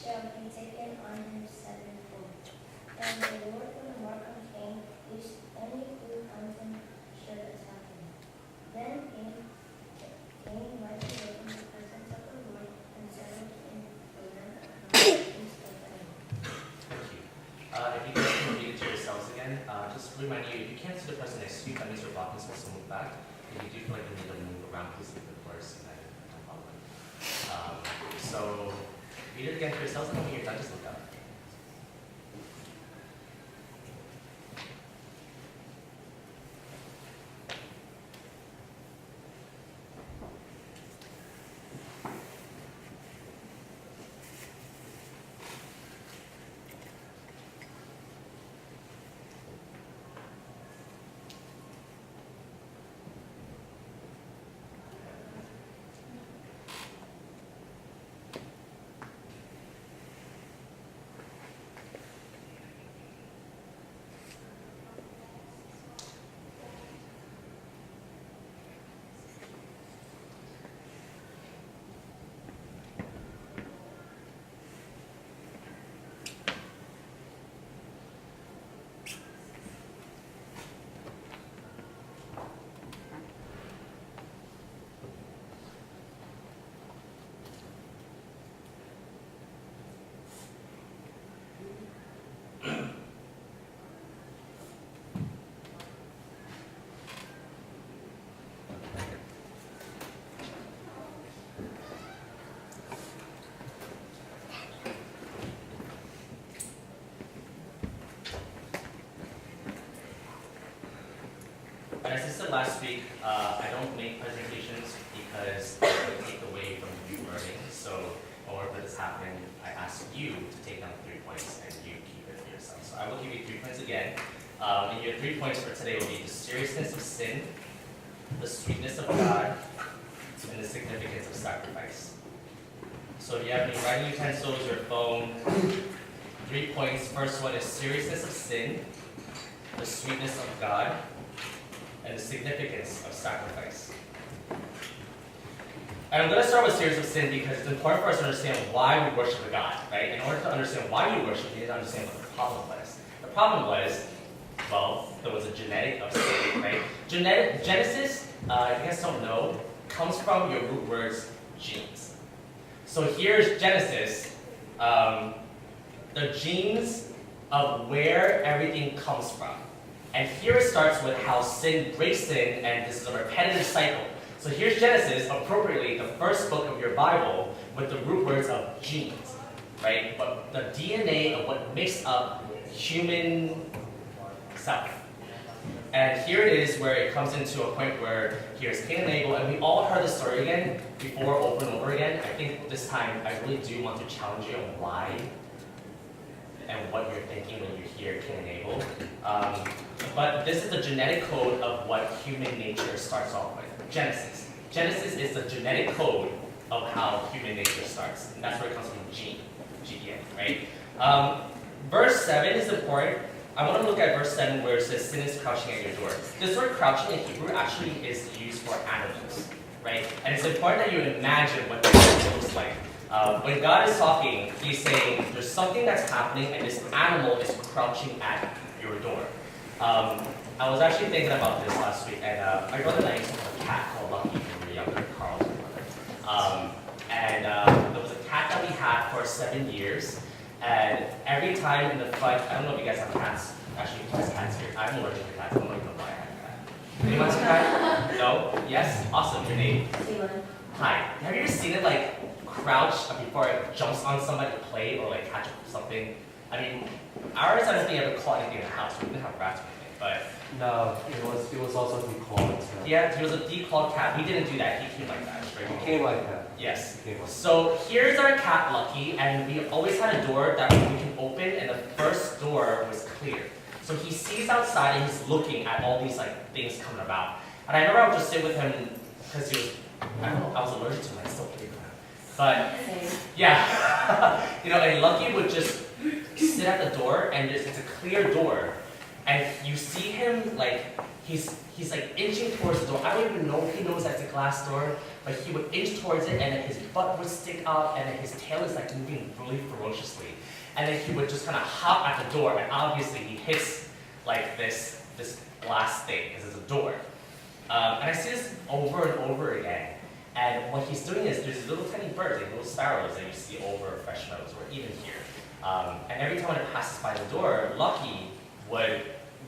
shall be taken on him sevenfold. And the Lord will mark on Cain, lest any who comes him should attack him. Then Cain went away from the presence of the Lord and settled in the land of east of the Enemy. Thank you. If you guys can read it to yourselves again, just remind you, if you can't see the person next to you, that means your block is supposed to move back. If you do feel like you need to move around, please leave it first, and then no problem. So, read it again to yourselves, and when you're done, just look up. As I said last week, I don't make presentations because it would take away from you learning. So whenever this happened, I ask you to take down 3 points and you keep it for yourself. So I will give you 3 points again. And your 3 points for today will be the seriousness of sin, the sweetness of God, and the significance of sacrifice. So if you have any writing utensils, your phone, 3 points. First one is seriousness of sin, the sweetness of God, and the significance of sacrifice. And I'm going to start with serious of sin because it's important for us to understand why we worship a God, right? In order to understand why we worship, we need to understand what the problem was. The problem was, well, there was a genetic of sin, right? Genesis, if you guys don't know, comes from your root words, genes. So here's Genesis, the genes of where everything comes from. And here it starts with how sin breaks sin, and this is a repetitive cycle. So here's Genesis, appropriately the first book of your Bible, with the root words of genes, right? But the DNA of what makes up human self. And here it is where it comes into a point where here's Cain and Abel, and we all heard the story again before over and over again. I think this time I really do want to challenge you on why and what you're thinking when you hear Cain and Abel. But this is the genetic code of what human nature starts off with. Genesis. Genesis is the genetic code of how human nature starts. And that's where it comes from, G-E-N, right? Verse 7 is important. I want to look at verse 7 where it says, sin is crouching at your door. This word crouching in Hebrew actually is used for animals, right? And it's important that you imagine what this looks like. When God is talking, he's saying, there's something that's happening and this animal is crouching at your door. I was actually thinking about this last week, and my brother and I used to have a cat called Lucky when we were younger, Carl's brother. There was a cat that we had for 7 years, and every time in the fight, I don't know if you guys have cats. Actually, there's cats here. I'm allergic to cats. I don't even know why I have a cat. Anyone have a cat? No? Yes? Awesome. Your name? Hi. Have you ever seen it like crouch before it jumps on somebody to play or like catch something? I mean, ours I don't think ever caught anything in the house. We didn't have rats or anything, but No, it was also declawed. So. yeah, he was a declawed cat. We didn't do that. He came like that. Straight It came like that. Yes. It came like So here's our cat Lucky, and we always had a door that we can open, and the first door was clear. So he sees outside and he's looking at all these like things coming about. And I remember I would just sit with him because he was, I don't know, I was allergic to him. I still played with him. But yeah, you know, and Lucky would just sit at the door, and it's a clear door, and you see him like he's like inching towards the door. I don't even know if he knows that's a glass door, but he would inch towards it, and then his butt would stick out, and then his tail is like moving really ferociously. And then he would just kind of hop at the door, and obviously he hits like this glass thing, because it's a door. And I see this over and over again. And what he's doing is there's little tiny birds, like little sparrows that you see over fresh meadows, or even here. And every time when it passes by the door, Lucky would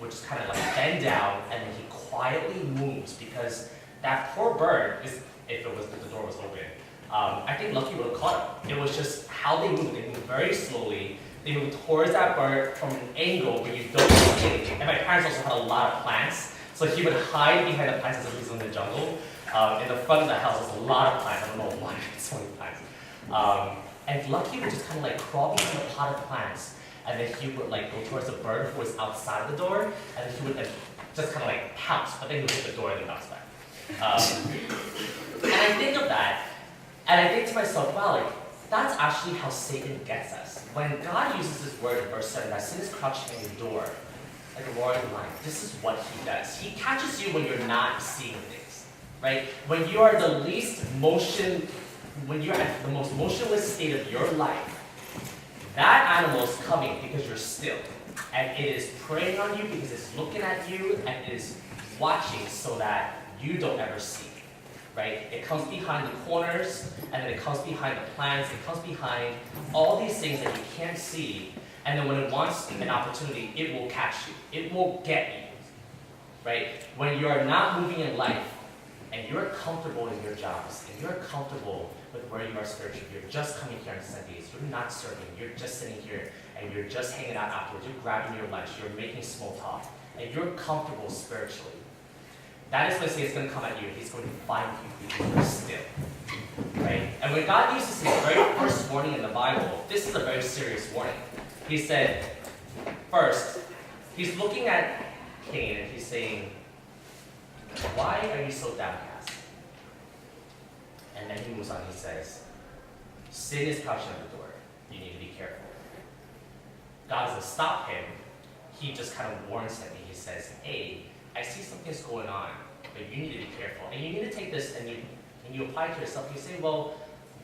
just kind of like bend down, and then he quietly moves, because that poor bird, if the door was open, I think Lucky would have caught him. It was just how they moved. They moved very slowly. They moved towards that bird from an angle where you don't see anything. And my parents also had a lot of plants, so he would hide behind the plants as if he was in the jungle. In the front of the house was a lot of plants. I don't know why there's so many plants. And Lucky would just kind of like crawl behind the pot of plants, and then he would like go towards the bird who was outside the door, and then he would like just kind of like pounce, but then he would hit the door and then bounce back. And I think of that, and I think to myself, wow, like that's actually how Satan gets us. When God uses this word in verse 7, that sin is crouching at your door, like a roaring lion, this is what he does. He catches you when you're not seeing things, right? When you are the least motion, when you're at the most motionless state of your life, that animal is coming because you're still. And it is preying on you because it's looking at you and it is watching so that you don't ever see. Right? It comes behind the corners, and then it comes behind the plants, it comes behind all these things that you can't see, and then when it wants an opportunity, it will catch you. It will get you. Right? When you are not moving in life, and you're comfortable in your jobs, and you're comfortable with where you are spiritually, you're just coming here on Sundays, you're not serving, you're just sitting here, and you're just hanging out afterwards, you're grabbing your lunch, you're making small talk, and you're comfortable spiritually. That is when Satan's going to come at you. He's going to find you because you're still. Right? And when God uses his very first warning in the Bible, this is a very serious warning. He said, first, he's looking at Cain and he's saying, why are you so downcast? And then he moves on, he says, sin is crouching at the door. You need to be careful. God doesn't stop him. He just kind of warns him and he says, hey, I see something's going on, but you need to be careful. And you need to take this and you apply it to yourself. You say, well,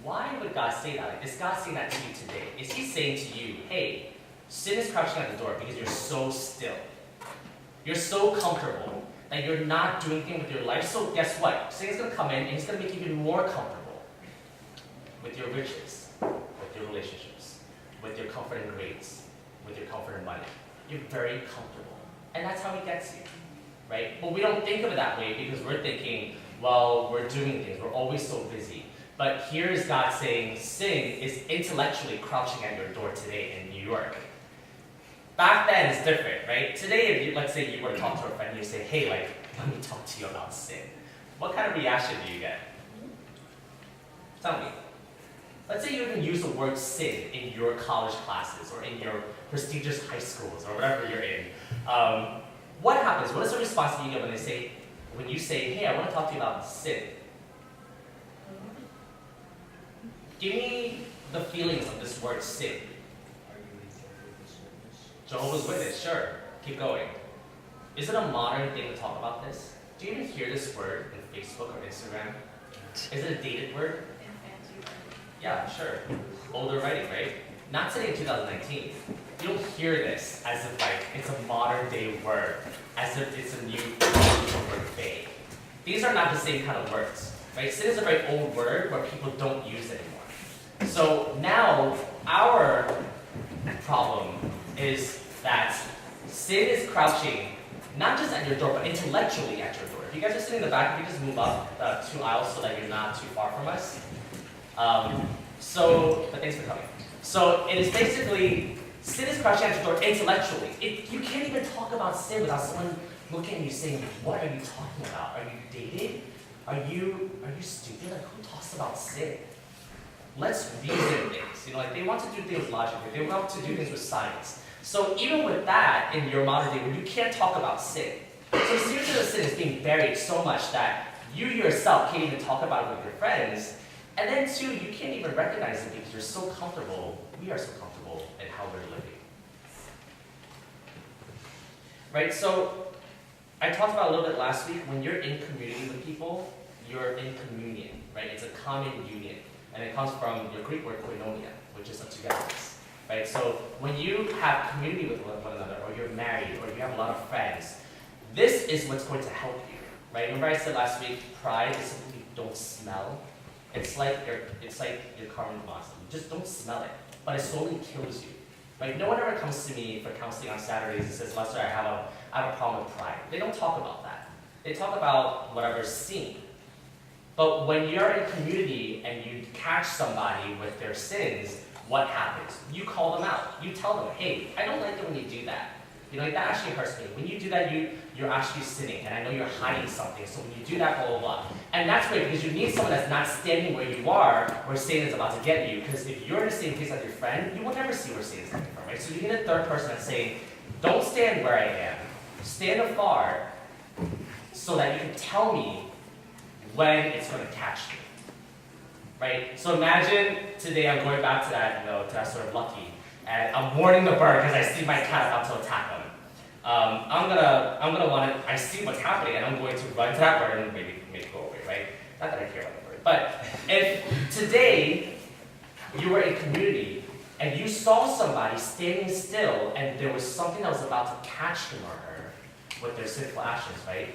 why would God say that? Is God saying that to you today? Is he saying to you, hey, sin is crouching at the door because you're so still. You're so comfortable that you're not doing anything with your life. So guess what? Satan's going to come in and he's going to make you even more comfortable with your riches, with your relationships, with your comfort in grades, with your comfort in money. You're very comfortable. And that's how he gets you. Right? But we don't think of it that way because we're thinking, well, we're doing things, we're always so busy. But here is God saying sin is intellectually crouching at your door today in New York. Back then it's different, right? Today, if you, let's say you were to talk to a friend and you say, hey, like, let me talk to you about sin. What kind of reaction do you get? Tell me. Let's say you even use the word sin in your college classes or in your prestigious high schools or whatever you're in. What happens? What is the response that you get when you say, hey, I want to talk to you about sin? Give me the feelings of this word sin. Jehovah's Witness, sure. Keep going. Is it a modern thing to talk about this? Do you even hear this word in Facebook or Instagram? Is it a dated word? Yeah, sure. Older writing, right? Not today in 2019. You don't hear this as if like it's a modern day word, as if it's a new word vague. These are not the same kind of words, right? Sin is a very old word where people don't use it anymore. So now our problem is that sin is crouching not just at your door, but intellectually at your door. If you guys are sitting in the back, if you just move up 2 aisles so that you're not too far from us. But thanks for coming. So it is basically, sin is crouching at your door intellectually. You can't even talk about sin without someone looking at you saying, what are you talking about? Are you dated? Are you stupid? Like, who talks about sin? Let's reason things. Like they want to do things logically. They want to do things with science. So even with that, in your modern day, where you can't talk about sin. So seriously, the sin is being buried so much that you yourself can't even talk about it with your friends. And then too, you can't even recognize it because you're so comfortable. We are so comfortable in how we're living. Right? So I talked about a little bit last week, when you're in community with people, you're in communion, right? It's a common union. And it comes from your Greek word koinonia, which is a togetherness, right? So when you have community with one another, or you're married, or you have a lot of friends, this is what's going to help you, right? Remember I said last week, pride is something you don't smell. It's like your carbon monoxide. You just don't smell it, but it slowly kills you, right? No one ever comes to me for counseling on Saturdays and says, Lester, I have a problem with pride. They don't talk about that. They talk about whatever's seen. But when you're in community and you catch somebody with their sins, what happens? You call them out. You tell them, hey, I don't like it when you do that. You know, like, that actually hurts me. When you do that, you're actually sinning, and I know you're hiding something. So when you do that, blah, blah, blah. And that's great, because you need someone that's not standing where you are, where Satan is about to get you. Because if you're in the same place as your friend, you will never see where Satan's coming from, right? So you need a third person that's saying, don't stand where I am. Stand afar, so that you can tell me when it's going to catch me, right? So imagine today I'm going back to that, to that sort of lucky, and I'm warning the bird because I see my cat about to attack him. I'm gonna want to. I see what's happening, and I'm going to run to that bird and maybe make it go away, right? Not that I care about the bird, but if today you were in community and you saw somebody standing still, and there was something that was about to catch him or her with their sinful actions, right?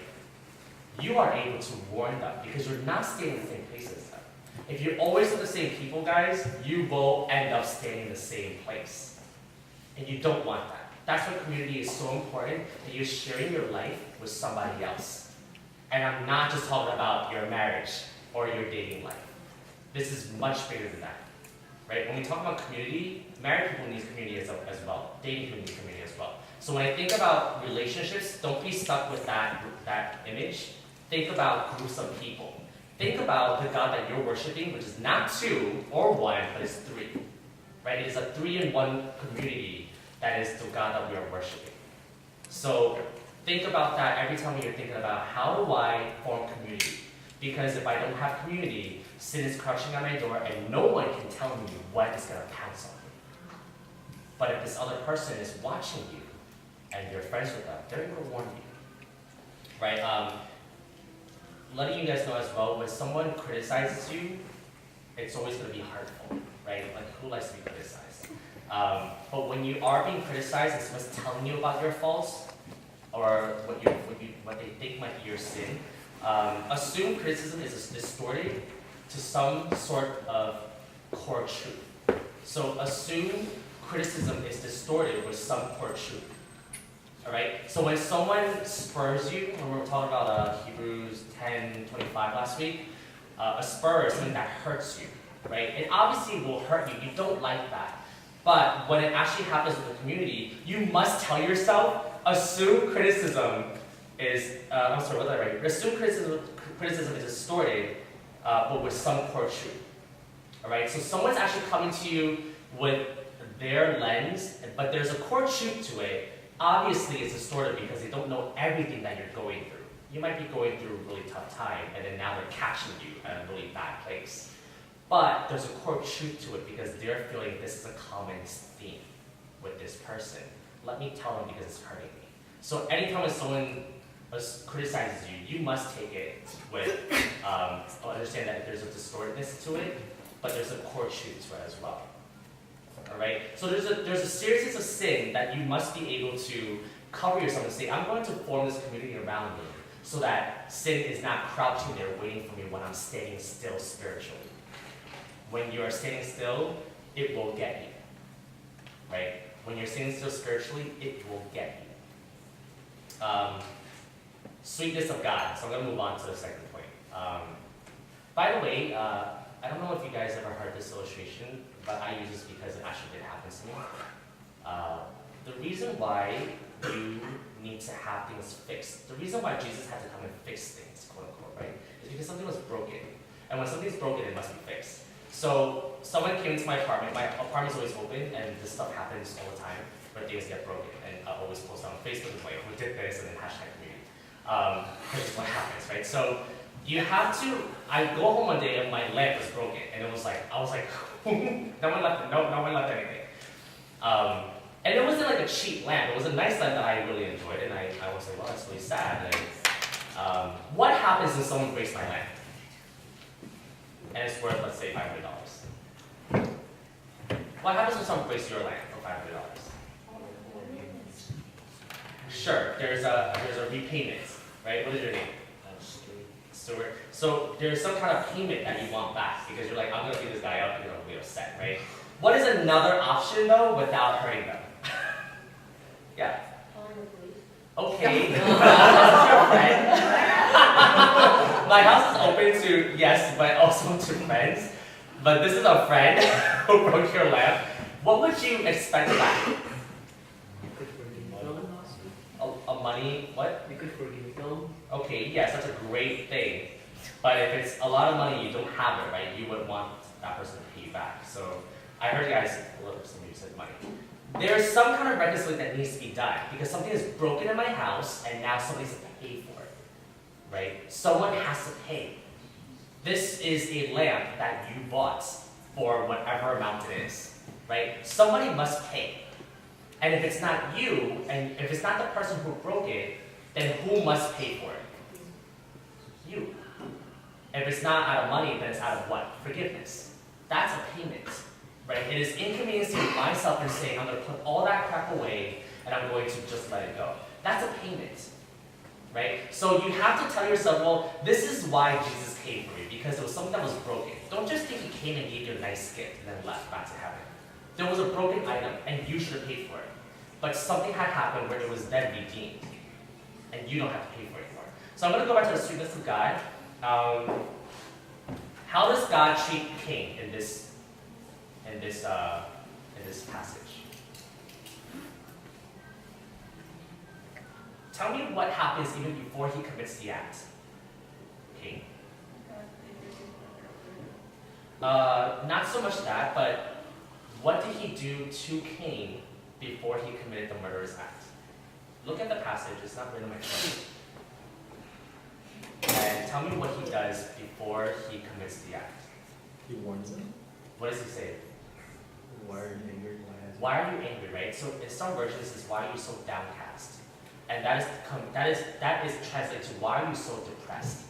You are able to warn them because you're not staying in the same place as them. If you're always with the same people, guys, you will end up staying in the same place. And you don't want that. That's why community is so important, that you're sharing your life with somebody else. And I'm not just talking about your marriage or your dating life. This is much bigger than that. Right? When we talk about community, married people need community as well. Dating people need community as well. So when I think about relationships, don't be stuck with that image. Think about groups of people. Think about the God that you're worshiping, which is not two or one, but it's three. Right? It is a 3-in-1 community that is the God that we are worshiping. So think about that every time you're thinking about, how do I form community? Because if I don't have community, sin is crouching at my door and no one can tell me when it's going to pounce on me. But if this other person is watching you and you're friends with them, they're going to warn you. Right? Letting you guys know as well, when someone criticizes you, it's always going to be hurtful, right? Like, who likes to be criticized? But when you are being criticized and someone's telling you about your faults, or what they think might be your sin, assume criticism is distorted to some sort of core truth. So assume criticism is distorted with some core truth. All right. So when someone spurs you, when we were talking about Hebrews 10:25 last week, a spur is something that hurts you, right? It obviously will hurt you. You don't like that. But when it actually happens with the community, you must tell yourself, assume criticism is, Assume criticism is distorted, but with some core truth. All right. So someone's actually coming to you with their lens, but there's a core truth to it. Obviously, it's distorted because they don't know everything that you're going through. You might be going through a really tough time, and then now they're catching you at a really bad place. But there's a core truth to it because they're feeling this is a common theme with this person. Let me tell them because it's hurting me. So anytime when someone criticizes you, you must take it with, understand that there's a distortedness to it, but there's a core truth to it as well. All right. So there's a seriousness of sin that you must be able to cover yourself and say, I'm going to form this community around me so that sin is not crouching there waiting for me when I'm standing still spiritually. When you are standing still, it will get you. Right? When you're standing still spiritually, it will get you. Sweetness of God. So I'm going to move on to the second point. By the way, I don't know if you guys ever heard this illustration, but I use this because it actually did happen to me. The reason why you need to have things fixed, the reason why Jesus had to come and fix things, quote unquote, right, is because something was broken. And when something's broken, it must be fixed. So someone came into my apartment's always open, and this stuff happens all the time, where things get broken. And I always post on Facebook, and like, who did this, and then #community. This is what happens, right? So you have to, I go home one day and my lamp was broken, and it was like, I was like, no one left anything. And it wasn't like a cheap lamp, it was a nice lamp that I really enjoyed, and I was like, well, that's really sad. And What happens when someone breaks my land? And it's worth, let's say, $500. What happens when someone breaks your land for $500? Sure, there's a repayment, right? What is your name? Stuart. So there's some kind of payment that you want back because you're like, I'm gonna beat this guy up, you're gonna be upset, right? What is another option though without hurting them? Yeah. Okay. That's your friend. My house is open to yes, but also to friends. But this is a friend who broke your lamp. What would you expect back? A money, what? You could forgive them. Okay, yes, that's a great thing. But if it's a lot of money, you don't have it, right? You would want that person to pay you back. So I heard you guys, some of you said money. There's some kind of reconciliation that needs to be done because something is broken in my house and now somebody's to pay for it, right? Someone has to pay. This is a lamp that you bought for whatever amount it is, right? Somebody must pay. And if it's not you, and if it's not the person who broke it, then who must pay for it? You. If it's not out of money, then it's out of what? Forgiveness. That's a payment, right? It is inconveniencing myself and saying, I'm going to put all that crap away, and I'm going to just let it go. That's a payment, right? So you have to tell yourself, well, this is why Jesus came for me, because there was something that was broken. Don't just think he came and gave you a nice gift and then left back to heaven. There was a broken item, and you should have paid for it. But something had happened where it was then redeemed, and you don't have to pay for it anymore. So I'm going to go back to the sweetness of God. How does God treat Cain in this passage? Tell me what happens even before he commits the act. Cain. Not so much that, but what did he do to Cain before he committed the murderous act? Look at the passage, it's not written in my chart. And tell me what he does before he commits the act. He warns them. What does he say? Why are you angry? Why are you angry, right? So in some versions it's why are you so downcast? And that is translated to why are you so depressed?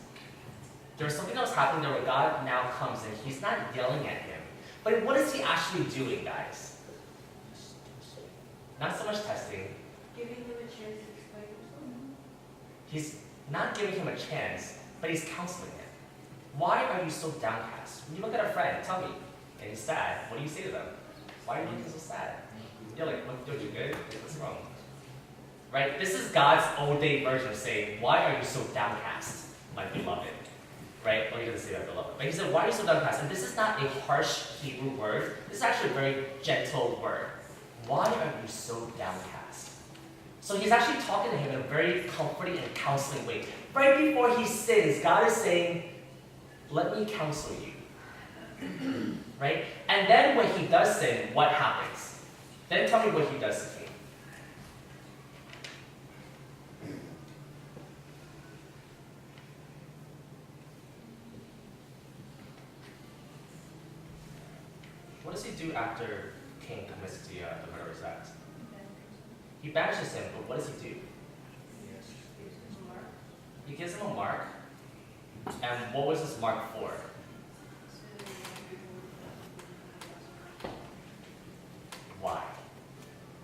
There's something else happening there where God now comes and he's not yelling at him. But what is he actually doing, guys? Not so much testing. Giving him a chance to explain himself. He's not giving him a chance, but he's counseling him. Why are you so downcast? When you look at a friend, tell me, and he's sad, what do you say to them? Why are you looking so sad? You're like, what, you good? What's wrong? Right? This is God's old day version of saying, why are you so downcast, my beloved? Right? Well, he doesn't say that, beloved. But he said, why are you so downcast? And this is not a harsh Hebrew word. This is actually a very gentle word. Why are you so downcast? So he's actually talking to him in a very comforting and counseling way. Right before he sins, God is saying, let me counsel you. Right? And then when he does sin, what happens? Then tell me what he does to Cain. What does he do after Cain commits the murderous act? He banishes him, but what does he do? He gives him a mark. And what was this mark for? Why?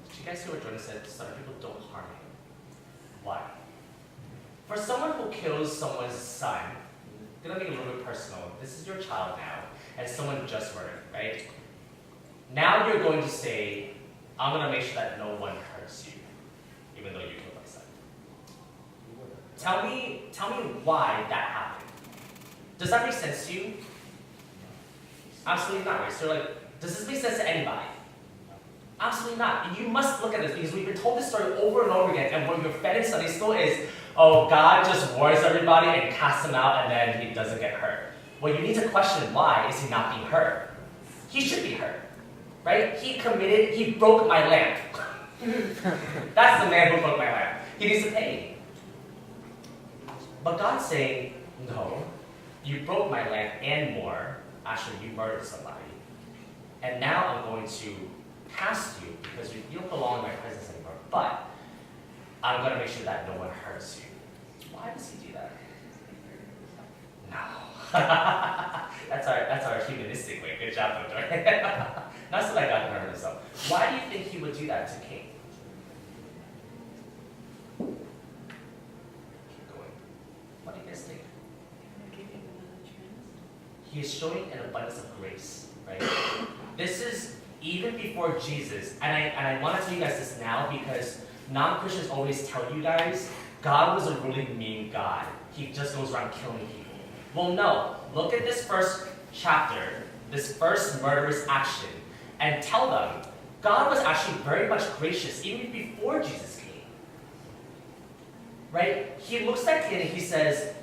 Did you guys hear what Jordan said? Some people don't harm him. Why? For someone who kills someone's son, I'm gonna make it a little bit personal. This is your child now, and someone just murdered, right? Now you're going to say, I'm gonna make sure that no one hurts you, even though you killed my son. Tell me why that happened. Does that make sense to you? Absolutely not, right? So like, does this make sense to anybody? Absolutely not. And you must look at this because we've been told this story over and over again, and what you're fed in Sunday school is, oh, God just warns everybody and casts them out and then he doesn't get hurt. Well, you need to question why is he not being hurt? He should be hurt, right? He broke my lamp. That's the man who broke my lamp. He needs to pay. But God's saying, no, you broke my lamp and more. Actually, you murdered somebody. And now I'm going to cast you because you don't belong in my presence anymore. But I'm going to make sure that no one hurts you. Why does he do that? No. that's our humanistic way. Good job, Victor. That's what I got to remember. So, why do you think he would do that to Cain? Keep going. What do you guys think? He is showing an abundance of grace, right? This is even before Jesus, and I want to tell you guys this now because non-Christians always tell you guys God was a really mean God. He just goes around killing people. Well, no. Look at this first chapter, this first murderous action, and tell them God was actually very much gracious even before Jesus came. Right? He looks at Cain and he says,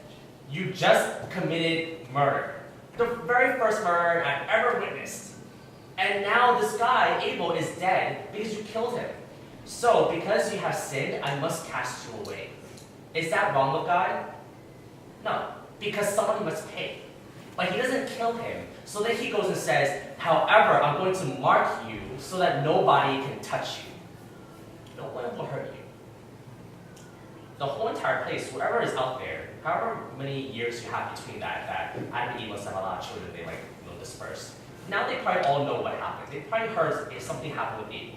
"You just committed murder. The very first murder I've ever witnessed. And now this guy, Abel, is dead because you killed him. So, because you have sinned, I must cast you away." Is that wrong with God? No, because somebody must pay. But he doesn't kill him. So then he goes and says, "However, I'm going to mark you so that nobody can touch you. No one will hurt you." The whole entire place, whoever is out there, however many years you have between that Adam and Eve must have a lot of children, they dispersed. Now they probably all know what happened. They probably heard if something happened with Eve,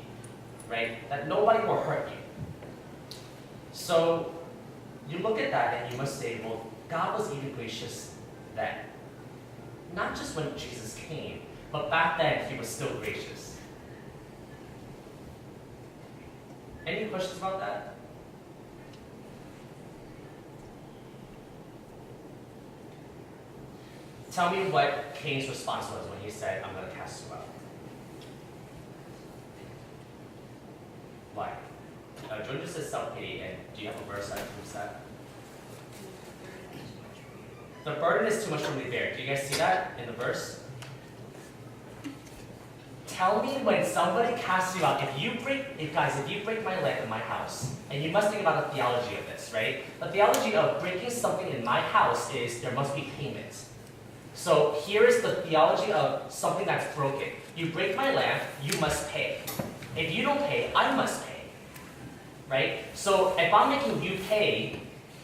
right? That nobody will hurt you. So you look at that and you must say, well, God was even gracious then. Not just when Jesus came, but back then he was still gracious. Any questions about that? Tell me what Cain's response was when he said, "I'm going to cast you out." Why? Georgia says self-pity, and do you have a verse that proves that? The burden is too much for me to bear. Do you guys see that in the verse? Tell me when somebody casts you out, if you break my leg in my house, and you must think about the theology of this, right? The theology of breaking something in my house is there must be payment. So here is the theology of something that's broken. You break my lamp, you must pay. If you don't pay, I must pay. Right? So if I'm making you pay,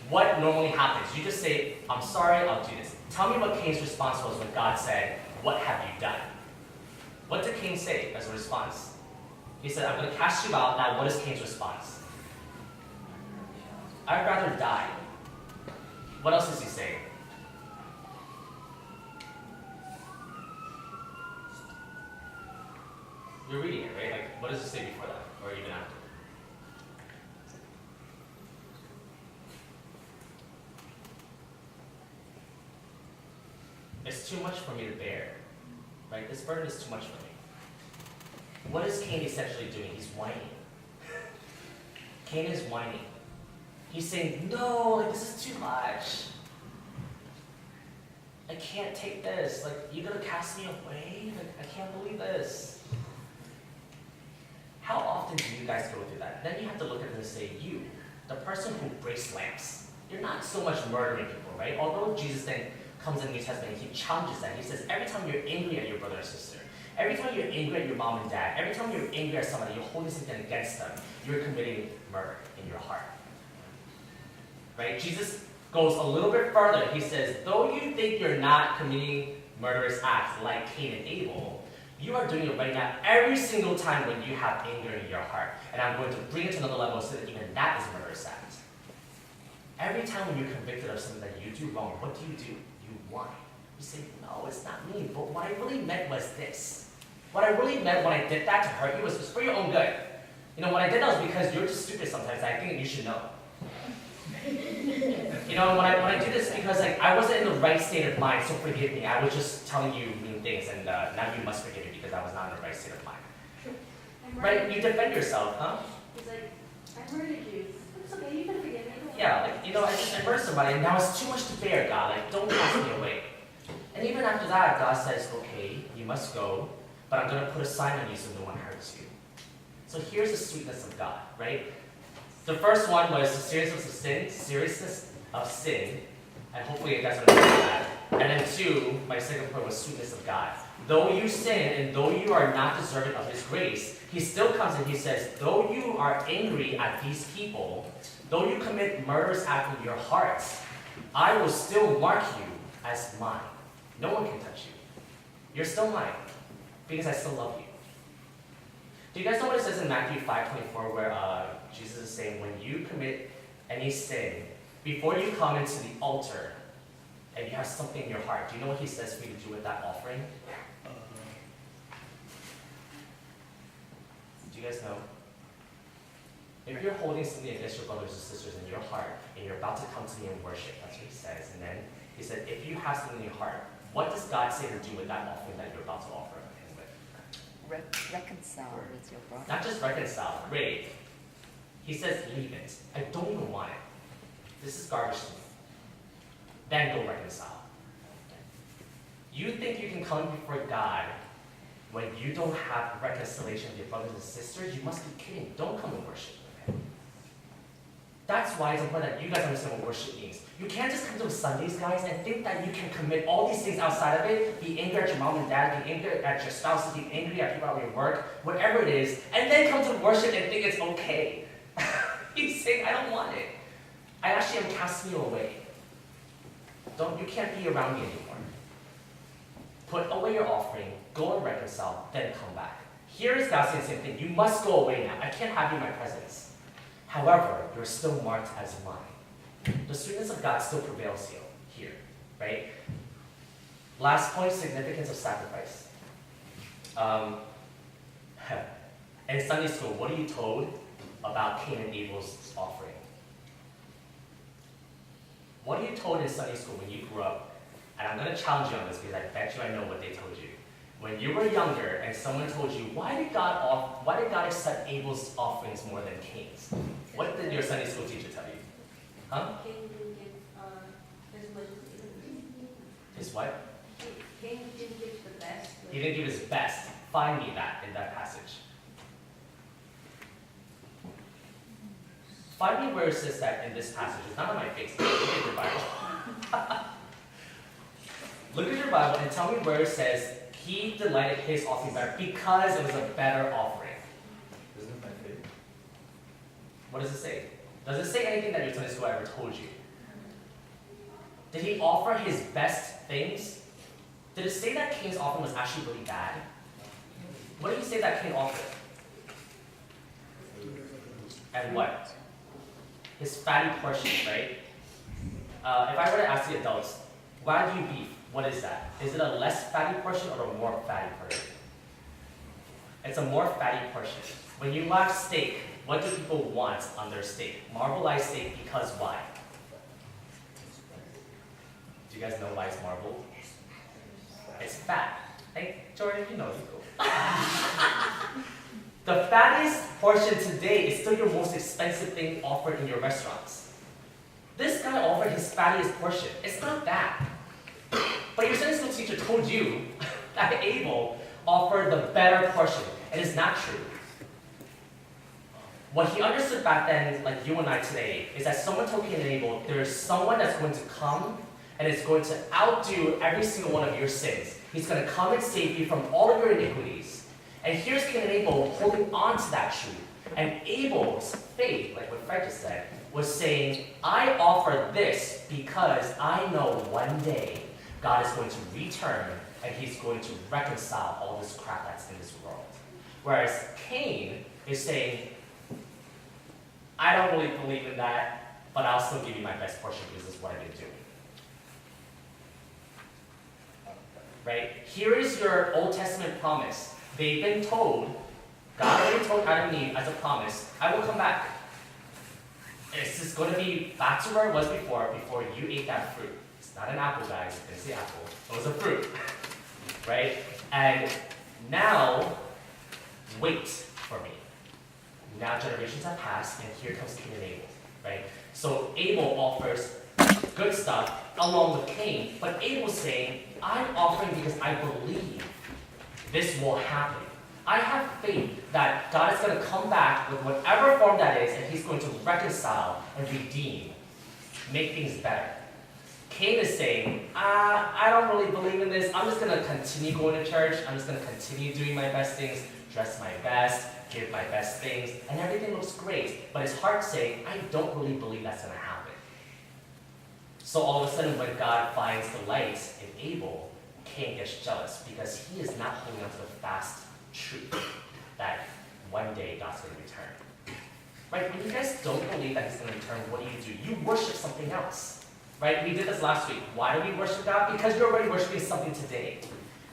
what normally happens? You just say, "I'm sorry, I'll do this." Tell me what Cain's response was when God said, "What have you done?" What did Cain say as a response? He said, "I'm going to cast you out." Now, what is Cain's response? "I'd rather die." What else does he say? You're reading it, right? Like, what does it say before that, or even after? It's too much for me to bear, right? This burden is too much for me. What is Cain essentially doing? He's whining. Cain is whining. He's saying, "No, like, this is too much. I can't take this. Like, you're gonna cast me away? Like, I can't believe this." How often do you guys go through that? Then you have to look at it and say, you, the person who breaks lamps, you're not so much murdering people, right? Although Jesus then comes in the New Testament and he challenges that. He says, every time you're angry at your brother or sister, every time you're angry at your mom and dad, every time you're angry at somebody, you're holding something against them, you're committing murder in your heart. Right? Jesus goes a little bit further. He says, though you think you're not committing murderous acts like Cain and Abel, you are doing it right now every single time when you have anger in your heart. And I'm going to bring it to another level so that even that is a murderous act. Every time when you're convicted of something that you do wrong, what do? You whine. You say, "No, it's not me. But what I really meant was this. What I really meant when I did that to hurt you was for your own good. You know, what I did that was because you're just stupid sometimes. I think you should know." You know, when I do this because I wasn't in the right state of mind, so forgive me. I was just telling you mean things, and now you must forgive me because I was not in the right state of mind. Right? You defend yourself, huh? He's like, "I murdered you. It's okay, you can forgive me." Yeah, I murdered somebody, and now it's too much to bear, God. Don't cast me away. And even after that, God says, "Okay, you must go, but I'm going to put a sign on you so no one hurts you." So here's the sweetness of God, right? The first one was the seriousness of sin, and hopefully you guys understand that. And then two, my second point was sweetness of God. though you sin and though you are not deserving of his grace, he still comes and he says, though you are angry at these people, though you commit murderous acts in your hearts, I will still mark you as mine. No one can touch you. You're still mine because I still love you. Do you guys know what it says in Matthew 5:24 where Jesus is saying, when you commit any sin, before you come into the altar and you have something in your heart, do you know what he says for you to do with that offering? Do you guys know? If you're holding something against your brothers and sisters in your heart and you're about to come to me and worship, that's what he says. And then he said, if you have something in your heart, what does God say to do with that offering that you're about to offer him with? Reconcile with your brother. Not just reconcile, great. He says, leave it. I don't even want it. This is garbage to me. Then go reconcile. You think you can come before God when you don't have reconciliation with your brothers and sisters? You must be kidding. Don't come and worship with him. That's why it's important that you guys understand what worship means. You can't just come to Sundays, guys, and think that you can commit all these things outside of it, be angry at your mom and dad, be angry at your spouse, be angry at people at your work, whatever it is, and then come to worship and think it's okay. He's saying, I don't want it. I actually am casting you away. You can't be around me anymore. Put away your offering, go and reconcile, then come back. Here is God saying the same thing. You must go away now. I can't have you in my presence. However, you're still marked as mine. The sweetness of God still prevails here, right? Last point, significance of sacrifice. In Sunday school, what are you told about Cain and Abel's offering? What are you told in Sunday school when you grew up? And I'm going to challenge you on this because I bet you I know what they told you. When you were younger and someone told you, why did God accept Abel's offerings more than Cain's? What did your Sunday school teacher tell you? Huh? Cain didn't give as much as Abel. His what? Cain didn't give the best. He didn't give his best. Find me that in that passage. Find me where it says that in this passage. It's not on my face. Look at your Bible. Look at your Bible and tell me where it says he delighted his offering better because it was a better offering. Isn't it my favorite? What does it say? Does it say anything that your Sunday school ever told you? Did he offer his best things? Did it say that Cain's offering was actually really bad? What did he say that Cain offered? And what? His fatty portions, right? If I were to ask the adults, Wagyu beef, what is that? Is it a less fatty portion or a more fatty portion? It's a more fatty portion. When you have steak, what do people want on their steak? Marbleized steak, because why? Do you guys know why it's marbled? It's fat. Hey, Jordan, you know it's cool. The fattest portion today is still your most expensive thing offered in your restaurants. This guy offered his fattiest portion. It's not that. But your Sunday school teacher told you that Abel offered the better portion. It is not true. What he understood back then, like you and I today, is that someone told Cain and Abel, there is someone that's going to come and is going to outdo every single one of your sins. He's going to come and save you from all of your iniquities. And here's Cain and Abel holding on to that truth. And Abel's faith, like what Fred just said, was saying, I offer this because I know one day God is going to return and he's going to reconcile all this crap that's in this world. Whereas Cain is saying, I don't really believe in that, but I'll still give you my best portion because this is what I've been doing. Right? Here is your Old Testament promise. They've been told, God already told Adam and Eve as a promise, I will come back. It's just going to be back to where it was before you ate that fruit. It's not an apple, guys. I didn't say apple. It was a fruit. Right? And now, wait for me. Now generations have passed, and here comes Cain and Abel. Right? So Abel offers good stuff along with Cain, but Abel's saying, I'm offering because I believe this will happen. I have faith that God is going to come back with whatever form that is, and he's going to reconcile and redeem, make things better. Cain is saying, I don't really believe in this. I'm just going to continue going to church. I'm just going to continue doing my best things, dress my best, give my best things, and everything looks great. But his heart's saying, I don't really believe that's going to happen. So all of a sudden, when God finds the light in Abel, Cain gets jealous because he is not holding on to the fast truth that one day God's going to return. Right? When you guys don't believe that he's going to return, what do? You worship something else. Right? We did this last week. Why do we worship God? Because you're already worshiping something today.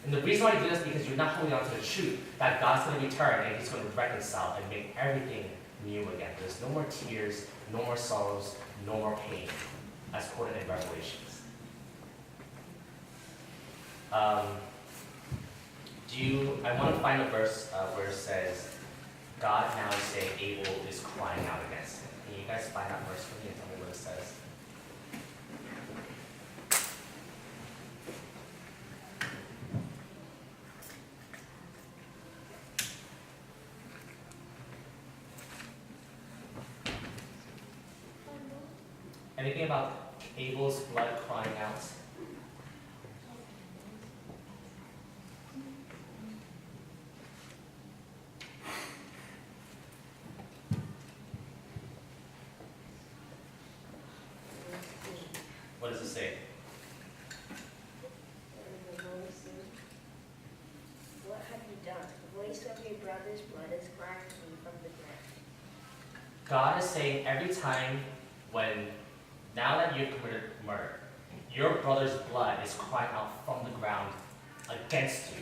And the reason why you do this is because you're not holding on to the truth that God's going to return and he's going to reconcile and make everything new again. There's no more tears, no more sorrows, no more pain, as quoted in Revelations. I want to find a verse where it says, God now is saying Abel is crying out against him. Can you guys find that verse for me and tell me what it says? Anything about Abel's blood crying out? What does it say? What have you done? The voice of your brother's blood is crying to me from the ground. God is saying every time now that you've committed murder, your brother's blood is crying out from the ground against you.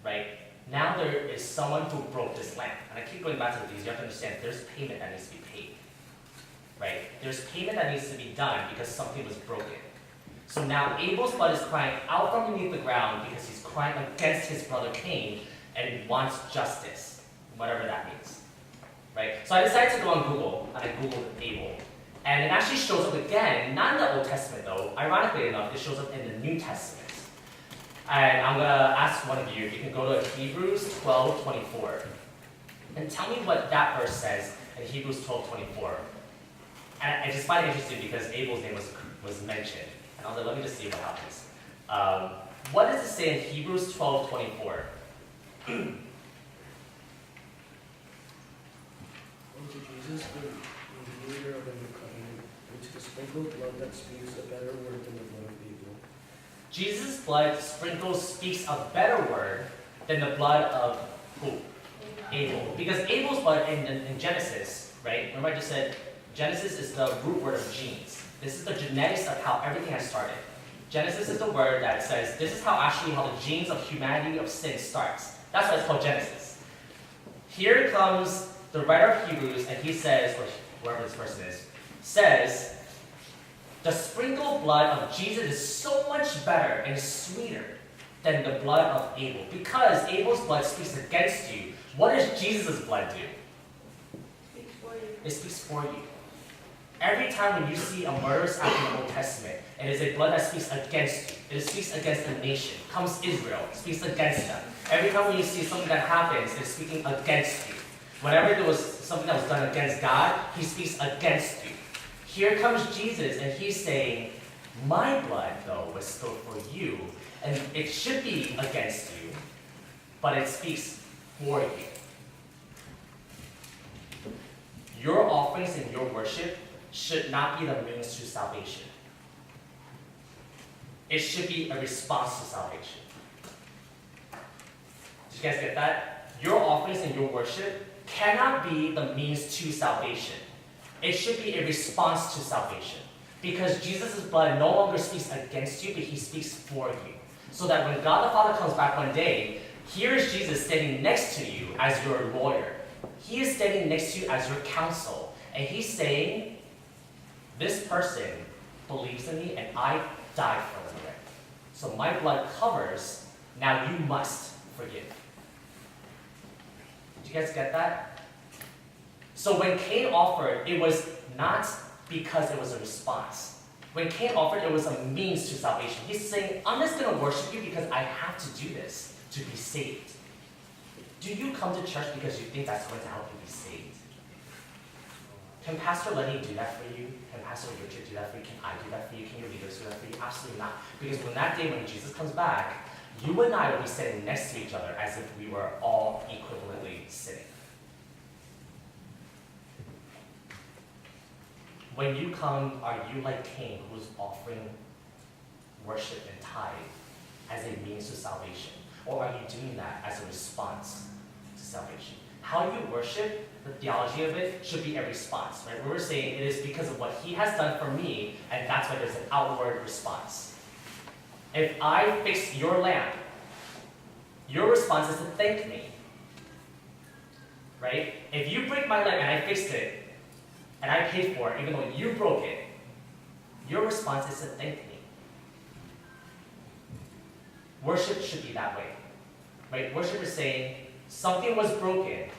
Right? Now there is someone who broke this land. And I keep going back to these. You have to understand there's payment that needs to be paid. Right? There's payment that needs to be done because something was broken. So now Abel's blood is crying out from beneath the ground because he's crying against his brother Cain and wants justice, whatever that means. Right? So I decided to go on Google and I Googled Abel. And it actually shows up again, not in the Old Testament though. Ironically enough, it shows up in the New Testament. And I'm going to ask one of you if you can go to Hebrews 12:24. And tell me what that verse says in Hebrews 12:24. And I just find it interesting because Abel's name was mentioned. And I was like, let me just see what happens. What does it say in Hebrews 12:24? Unto Jesus, the mediator of the new covenant, which the sprinkled blood that speaks a better word than the blood of Abel. Jesus' blood speaks a better word than the blood of who? Abel. Because Abel's blood in Genesis, right? Remember I just said Genesis is the root word of genes. This is the genetics of how everything has started. Genesis is the word that says this is how the genes of humanity of sin starts. That's why it's called Genesis. Here comes the writer of Hebrews, and he says, or whoever this person is, says, the sprinkled blood of Jesus is so much better and sweeter than the blood of Abel. Because Abel's blood speaks against you, what does Jesus' blood do? Speaks for you. It speaks for you. Every time when you see a murderous act in the Old Testament, it is a blood that speaks against you. It speaks against the nation. Comes Israel, speaks against them. Every time when you see something that happens, it's speaking against you. Whenever there was something that was done against God, he speaks against you. Here comes Jesus, and he's saying, my blood, though, was spilled for you, and it should be against you, but it speaks for you. Your offerings and your worship should not be the means to salvation. It should be a response to salvation. Did you guys get that? Your offerings and your worship cannot be the means to salvation. It should be a response to salvation. Because Jesus' blood no longer speaks against you, but he speaks for you. So that when God the Father comes back one day, here is Jesus standing next to you as your lawyer. He is standing next to you as your counsel. And he's saying, this person believes in me and I died for them. So my blood covers, now you must forgive. Did you guys get that? So when Cain offered, it was not because it was a response. When Cain offered, it was a means to salvation. He's saying, I'm just going to worship you because I have to do this to be saved. Do you come to church because you think that's going to help you be saved? Can Pastor Lenny do that for you? Can Pastor Richard do that for you? Can I do that for you? Can your leaders do that for you? Absolutely not. Because when that day when Jesus comes back, you and I will be sitting next to each other as if we were all equivalently sitting. When you come, are you like Cain, who's offering worship and tithe as a means to salvation? Or are you doing that as a response to salvation? How you worship, the theology of it, should be a response, right? We're saying it is because of what he has done for me, and that's why there's an outward response. If I fix your lamp, your response is to thank me, right? If you break my lamp and I fixed it, and I paid for it, even though you broke it, your response is to thank me. Worship should be that way, right? Worship is saying, something was broken,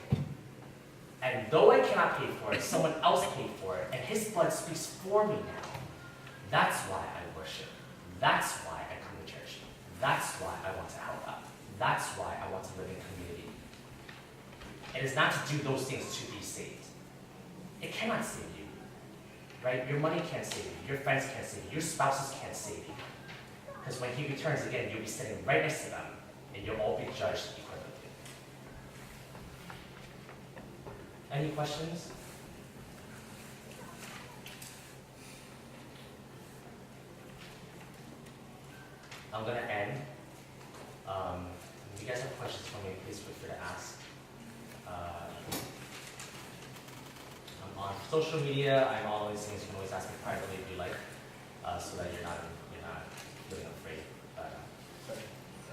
and though I cannot pay for it, someone else paid for it, and his blood speaks for me now. That's why I worship. That's why I come to church. That's why I want to help out. That's why I want to live in community. It is not to do those things to be saved. It cannot save you, right? Your money can't save you. Your friends can't save you. Your spouses can't save you. Because when he returns again, you'll be sitting right next to them, and you'll all be judged equivalently. Any questions? I'm going to end. If you guys have questions for me, please feel free to ask. I'm on social media. I'm on all these things. You can always ask me privately if you like, so that you're not feeling afraid.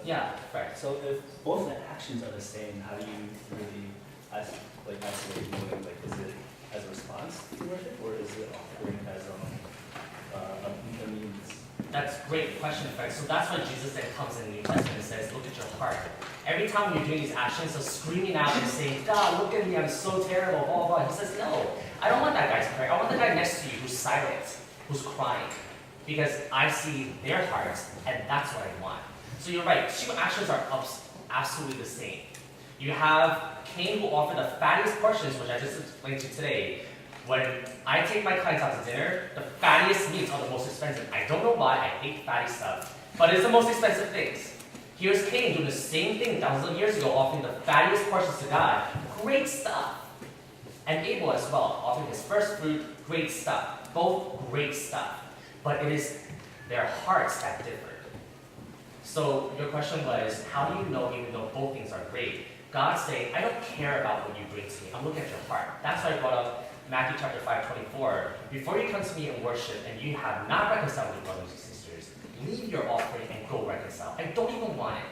Yeah, right. So if both the actions are the same, how do you really isolate moving? Like, is it as a response to worship, or is it offering as a means? That's a great question, in fact. So that's why Jesus then comes in the New Testament and says, look at your heart. Every time you're doing these actions of screaming out and saying, God, look at me, I'm so terrible, blah, blah, blah. He says, no, I don't want that guy to pray. I want the guy next to you who's silent, who's crying. Because I see their hearts, and that's what I want. So you're right, two actions are absolutely the same. You have Cain who offered the fattiest portions, which I just explained to you today. When I take my clients out to dinner, the fattiest meats are the most expensive. I don't know why, I hate fatty stuff, but it's the most expensive things. Here's Cain doing the same thing thousands of years ago, offering the fattiest portions to God. Great stuff. And Abel as well, offering his first fruit, great stuff. Both great stuff. But it is their hearts that differ. So your question was, how do you know even though both things are great? God's saying, I don't care about what you bring to me. I'm looking at your heart. That's why I brought up Matthew chapter 5:24. Before you come to me and worship and you have not reconciled with your brothers and sisters, leave your offering and go reconcile. I don't even want it.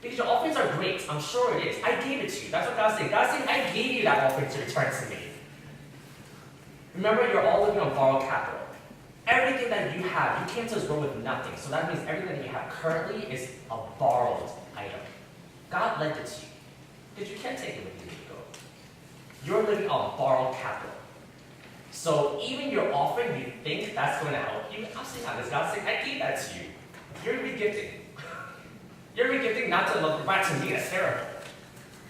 Because your offerings are great. I'm sure it is. I gave it to you. That's what God's saying. God's saying, I gave you that offering to return to me. Remember, you're all living on borrowed capital. Everything that you have, you came to this world with nothing. So that means everything that you have currently is a borrowed item. God lent it to you. Because you can't take it with you when you go. You're living on borrowed capital. So even your offering, you think that's going to help you? Absolutely not. Because God's saying, I gave that to you. You're regifting. You're regifting not to look back to me. That's terrible.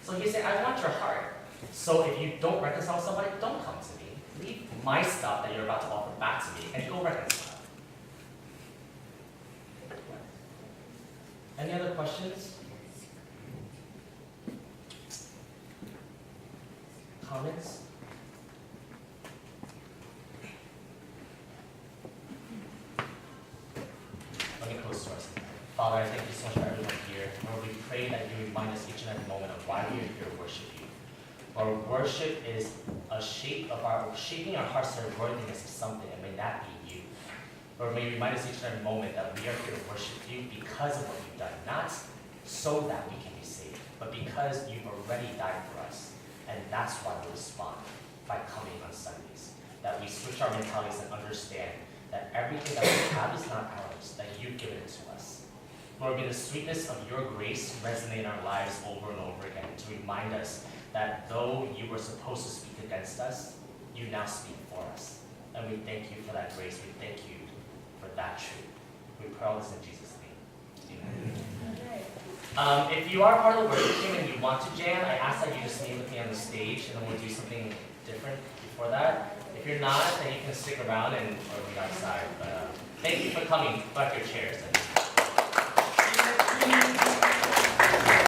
So he's saying, I want your heart. So if you don't reconcile with somebody, don't come to me. Leave my stuff that you're about to offer back to me and go reconcile. Any other questions? Comments? Let me close to us. Father, I thank you so much for everyone here. Lord, we pray that you remind us each and every moment of why we are here to worship you. Our worship is a shaping our hearts to the worthiness of something, and may that be you. Lord, may you remind us each and every moment that we are here to worship you because of what you've done, not so that we can be saved, but because you've already died for us. And that's why we respond by coming on Sundays. That we switch our mentalities and understand that everything that we have is not ours, that you've given it to us. Lord, may the sweetness of your grace resonate in our lives over and over again to remind us that though you were supposed to speak against us, you now speak for us. And we thank you for that grace. We thank you for that truth. We pray all this in Jesus' name. Amen. Okay. If you are part of the worship team and you want to jam, I ask that you just meet with me on the stage, and then we'll do something different before that. If you're not, then you can stick around and or be outside. But thank you for coming. Back your chairs.